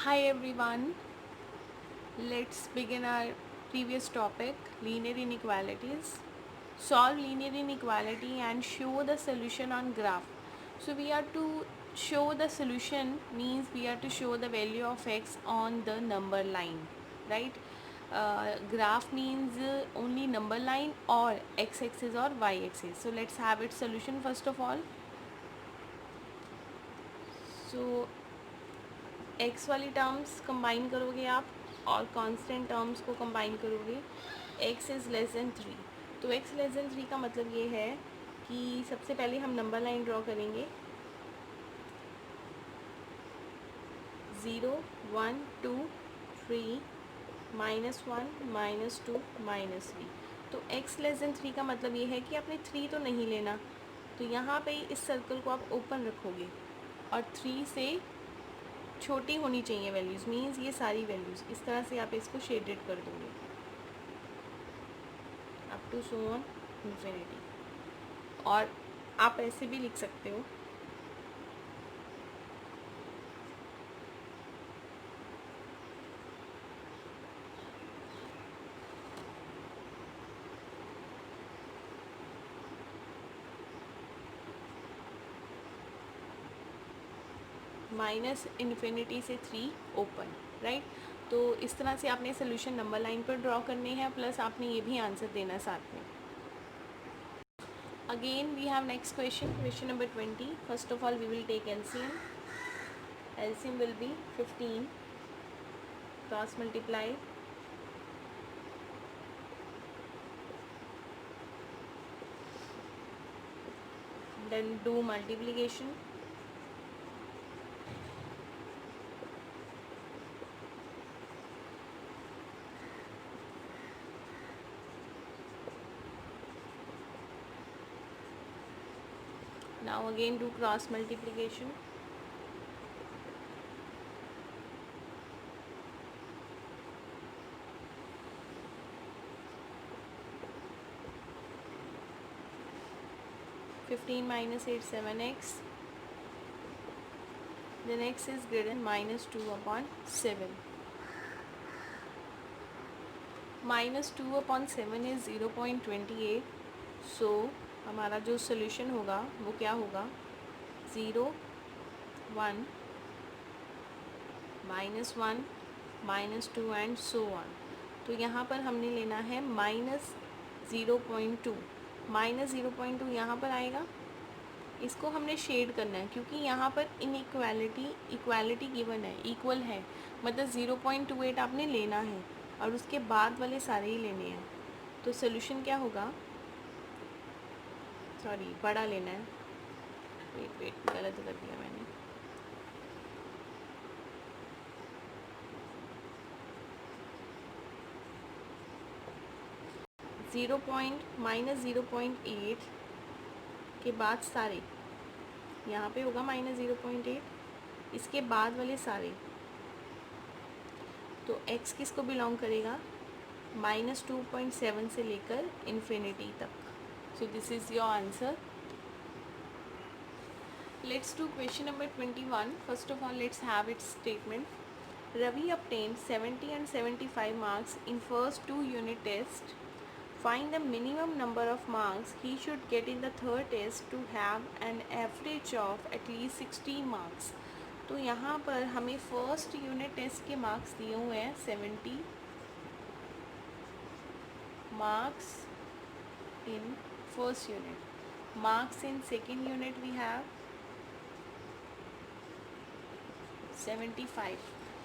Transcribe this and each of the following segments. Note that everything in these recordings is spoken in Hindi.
Hi everyone, let's begin our previous topic, linear inequalities. Solve linear inequality and show the solution on graph. So we are to show the solution means we are to show the value of x on the number line, right? Graph means only number line or x-axis or y-axis. So let's have its solution first of all. So x वाली टर्म्स कंबाइन करोगे आप और कांस्टेंट टर्म्स को कंबाइन करोगे. X is less than 3. तो एक्स लेस देन 3 का मतलब ये है कि सबसे पहले हम नंबर लाइन ड्रॉ करेंगे. 0 1 2 3 -1 -2 -3. तो एक्स लेस देन 3 का मतलब ये है कि आपने 3 तो नहीं लेना. तो यहाँ पे इस सर्कल को आप ओपन रखोगे और 3 से छोटी होनी चाहिए वैल्यूज़, मीन्स ये सारी वैल्यूज़ इस तरह से आप इसको शेडेड कर दोगे up to so on infinity. और आप ऐसे भी लिख सकते हो माइनस इन्फिनिटी से 3 ओपन, राइट. तो इस तरह से आपने सोल्यूशन नंबर लाइन पर ड्रॉ करने हैं, प्लस आपने ये भी आंसर देना है साथ में. Again we have next question number 20. First of all we will take LCM. LCM will be 15 cross multiply then do multiplication. Now again do cross multiplication. -15 -8 7x. Then x is greater than -2/7. -2/7 is 0.28. सो हमारा जो सोल्यूशन होगा वो क्या होगा, 0 1 -1 -2 एंड सो ऑन. तो यहाँ पर हमने लेना है -0.2. -0.2 यहाँ पर आएगा. इसको हमने शेड करना है क्योंकि यहाँ पर इक्वालिटी गिवन है, इक्वल है, मतलब 0.28 आपने लेना है और उसके बाद वाले सारे ही लेने हैं. तो सोल्यूशन क्या होगा, सॉरी बड़ा लेना है, वेट गलत कर दिया मैंने. -0.8 के बाद सारे यहाँ पे होगा -0.8, इसके बाद वाले सारे. तो x किसको बिलोंग करेगा, -2.7 से लेकर इन्फिनिटी तक. So this is your answer. Let's do question number 21. First of all let's have it's statement. Ravi obtained 70 and 75 marks in first 2 unit tests. Find the minimum number of marks he should get in the third test to have an average of at least 60 marks. तो यहाँ पर हमें फर्स्ट यूनिट टेस्ट के मार्क्स दिए हुए हैं 70 marks in first unit. Marks in second unit we have 75.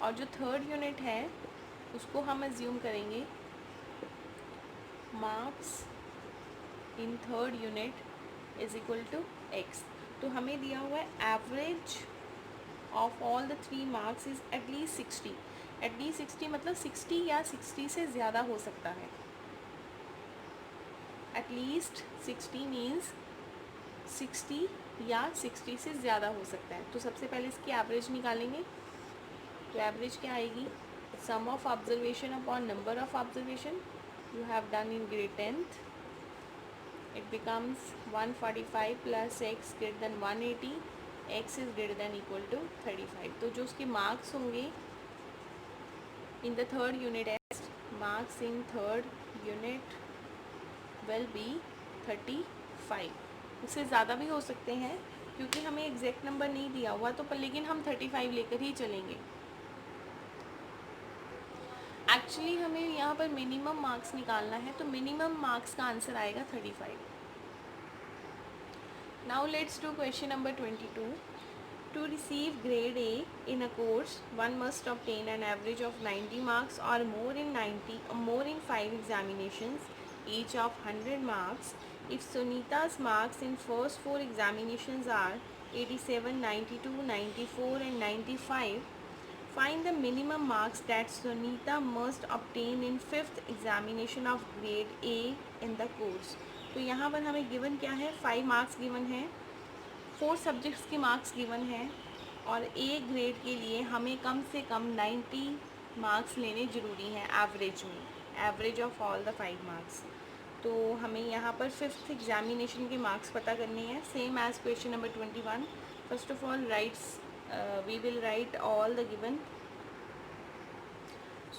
और जो थर्ड यूनिट है उसको हम एज्यूम करेंगे marks in third unit is equal to x. तो हमें दिया हुआ है average of all the 3 marks is at least 60. At least 60 मतलब 60 या 60 से ज़्यादा हो सकता है. एटलीस्ट 60 मीन्स 60 या 60 से ज़्यादा हो सकता है. तो सबसे पहले इसकी एवरेज निकालेंगे. तो एवरेज क्या आएगी, sum of observation upon number of observation you have done in grade 10th. It becomes 145 plus x greater than 180, x is greater than equal to 35. तो जो उसके मार्क्स होंगे in the third unit test, marks in third unit will be 35. उससे ज़्यादा भी हो सकते हैं क्योंकि हमें एग्जैक्ट नंबर नहीं दिया हुआ, तो पर लेकिन हम 35 लेकर ही चलेंगे। एक्चुअली हमें यहाँ पर मिनिमम मार्क्स निकालना है, तो मिनिमम मार्क्स का आंसर आएगा 35। Now let's do question number 22. To receive grade A in a course, one must obtain an average of 90 marks or more in 5 examinations, each of 100 marks. If Sunita's marks in first 4 examinations are 87, 92, 94 and 95, find the minimum marks that Sunita must obtain in 5th examination of grade A in the course. तो यहाँ पर हमें गिवन क्या है, 5 मार्क्स गिवन है, 4 सब्जेक्ट्स के मार्क्स गिवन हैं और ए ग्रेड के लिए हमें कम से कम 90 मार्क्स लेने ज़रूरी हैं एवरेज में, average of all the 5 marks. तो हमें यहाँ पर 5th एग्जामिनेशन के मार्क्स पता करने हैं, same as question number 21. First of all we will write all the given.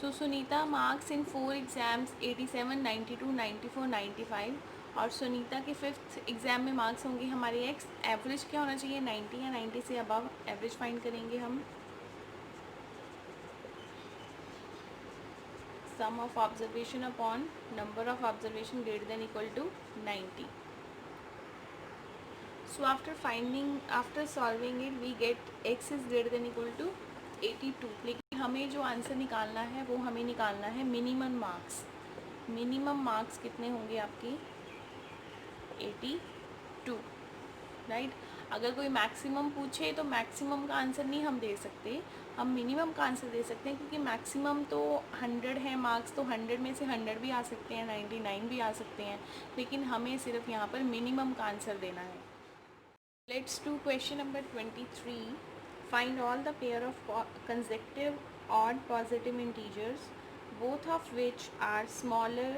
So Sunita marks in 4 exams 87, 92, 94, 95 और सुनीता के 5th एग्ज़ाम में मार्क्स होंगे हमारे एक्स. एवरेज क्या होना चाहिए, 90 या 90 से अबव एवरेज फाइंड करेंगे हम. Sum of observation upon number of observation greater than equal to 90. So after solving it we get x is greater than equal to 82. लेकिन हमें जो आंसर निकालना है वो हमें निकालना है मिनिमम मार्क्स. मिनिमम मार्क्स कितने होंगे आपके, 82, राइट. अगर कोई मैक्सिमम पूछे तो मैक्सिमम का आंसर नहीं हम दे सकते, हम मिनिमम का आंसर दे सकते हैं, क्योंकि मैक्सिमम तो 100 है मार्क्स, तो 100 में से 100 भी आ सकते हैं, 99 भी आ सकते हैं, लेकिन हमें सिर्फ यहाँ पर मिनिमम का आंसर देना है. Let's do question number 23. Find all the pair of consecutive odd positive integers both of which are smaller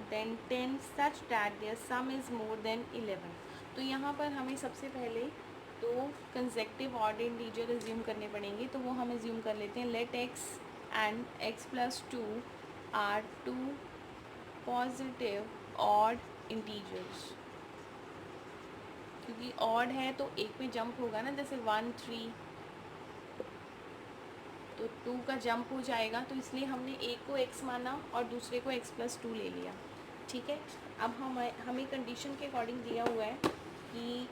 than 10 such that their sum is more than 11. तो यहाँ पर हमें सबसे पहले दो कंसेक्टिव ऑड इंटीजर एज्यूम करने पड़ेंगे, तो वो हम एज्यूम कर लेते हैं. Let x and x+2 are two positive odd integers. क्योंकि ऑड है तो एक में जंप होगा ना, जैसे 1, 3, तो 2 का जंप हो जाएगा, तो इसलिए हमने एक को x माना और दूसरे को x+2 ले लिया. ठीक है. अब हमें कंडीशन के अकॉर्डिंग दिया हुआ है कि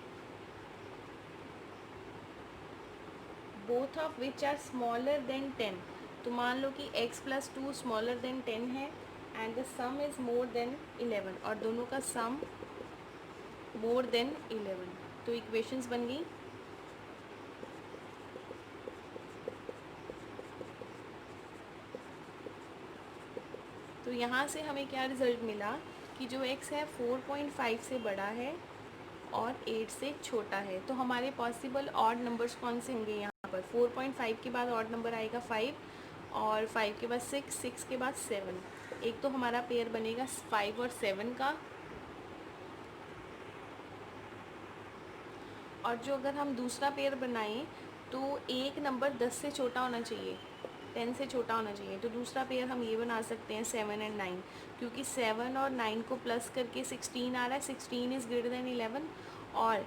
both of which are smaller than 10. तो मान लो कि x+2 स्मॉलर देन 10 है and the some is more than 11, और दोनों का सम मोर देन 11. तो इक्वेशंस बन गई. तो यहाँ से हमें क्या रिज़ल्ट मिला कि जो x है 4.5 से बड़ा है और 8 से छोटा है. तो हमारे पॉसिबल ऑड नंबर्स कौन से होंगे यहाँ पर, 4.5 के बाद ऑड नंबर आएगा 5, और 5 के बाद 6, 6 के बाद 7. एक तो हमारा पेयर बनेगा 5 और 7 का, और जो अगर हम दूसरा पेयर बनाएं तो एक नंबर 10 से छोटा होना चाहिए, 10 से छोटा होना चाहिए. तो दूसरा पेयर हम ये बना सकते हैं 7 एंड 9, क्योंकि 7 और 9 को प्लस करके 16 आ रहा है. 16 इज़ ग्रेटर देन 11 और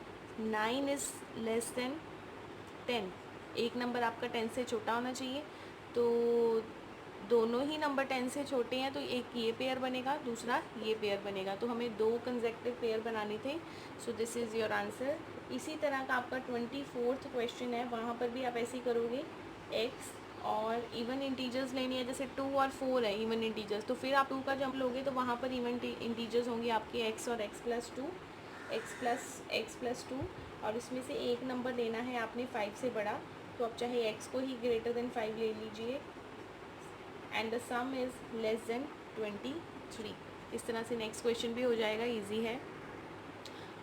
9 इज़ लेस देन 10. एक नंबर आपका 10 से छोटा होना चाहिए. तो दोनों ही नंबर 10 से छोटे हैं, तो एक ये पेयर बनेगा, दूसरा ये पेयर बनेगा. तो हमें दो कंसेक्टिव पेयर बनाने थे. So this is your answer. इसी तरह का आपका 24th क्वेश्चन है, वहाँ पर भी आप ऐसे ही करोगे. x और इवन इंटीजर्स लेनी है, जैसे 2 और 4 है इवन इंटीजर्स, तो फिर आप 2 का जंप लोगे तो वहाँ पर इवन इंटीजर्स होंगे आपके x और x+2, x+2, और इसमें से एक नंबर लेना है आपने 5 से बड़ा. तो आप चाहे x को ही ग्रेटर देन 5 ले लीजिए and the some is less than 23. इस तरह से नेक्स्ट क्वेश्चन भी हो जाएगा, इजी है.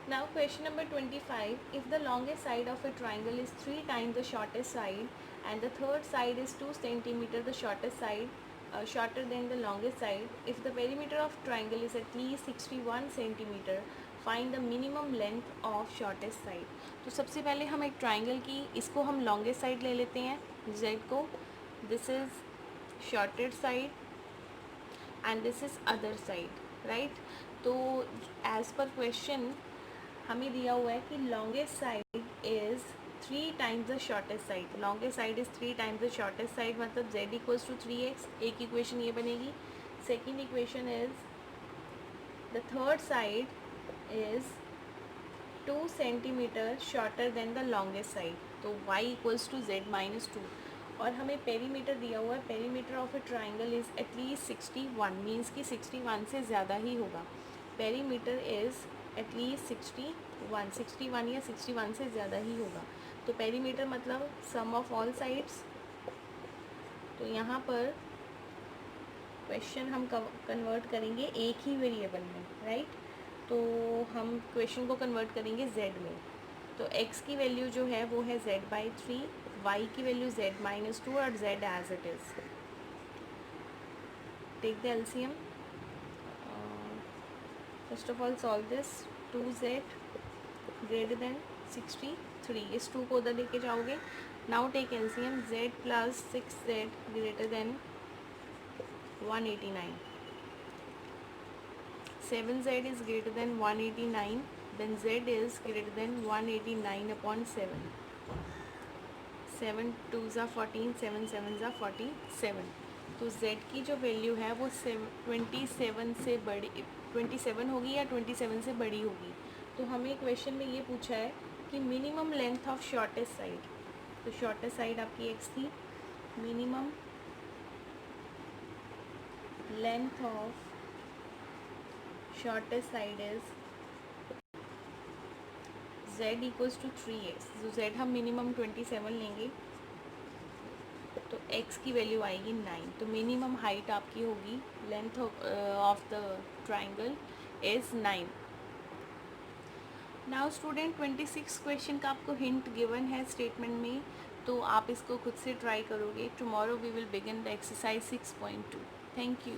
Now question number 25. If the longest side of a triangle is 3 times the shortest side and the third side is 2 cm the shortest side shorter than the longest side, if the perimeter of triangle is at least 61 cm, find the minimum length of shortest side. तो सबसे पहले हम एक ट्राइंगल की, इसको हम लॉन्गेस्ट साइड ले लेते हैं z को. This is shortest side and this is other side, right. तो एज पर क्वेश्चन हमें दिया हुआ है कि longest side is 3 times the shortest side, longest side is 3 times the shortest side, मतलब z इक्वल्स टू 3x, एक इक्वेशन ये बनेगी। Second equation is the third side is 2 centimetre shorter than the longest side, तो y equals to z minus 2। और हमें पेरीमीटर दिया हुआ है, perimeter of A triangle is at least 61, means कि 61 से ज़्यादा ही होगा। पेरीमीटर इज़ एटलीस्ट 61 या 61 से ज़्यादा ही होगा। तो पेरीमीटर मतलब सम ऑफ ऑल साइड्स। तो यहाँ पर क्वेश्चन हम कन्वर्ट करेंगे एक ही वेरिएबल में, राइट। तो हम क्वेश्चन को कन्वर्ट करेंगे z में। तो x की वैल्यू जो है वो है z/3, y की वैल्यू z-2 और z as it is. Take the LCM. First of all solve this. 2z greater than 63, इस 2 को उधर लेके जाओगे। Now take LCM, z plus 6z greater than 189, 7z is greater than 189, then z is greater than 189 upon 7, 7 2s are 14, 7 7s are 47। तो z की जो वैल्यू है वो 27 से बड़ी 27 होगी या 27 से बड़ी होगी। तो हमें क्वेश्चन में ये पूछा है कि minimum length of shortest side, तो शॉर्टेस्ट साइड आपकी x थी, minimum length of shortest side is z equals to 3x, तो z हम मिनिमम 27 लेंगे, तो x की वैल्यू आएगी 9। तो मिनिमम हाइट आपकी होगी, length of the triangle is 9। Now student 26 question का आपको हिंट गिवन है स्टेटमेंट में, तो आप इसको खुद से ट्राई करोगे। Tomorrow we will begin the exercise 6.2। Thank you.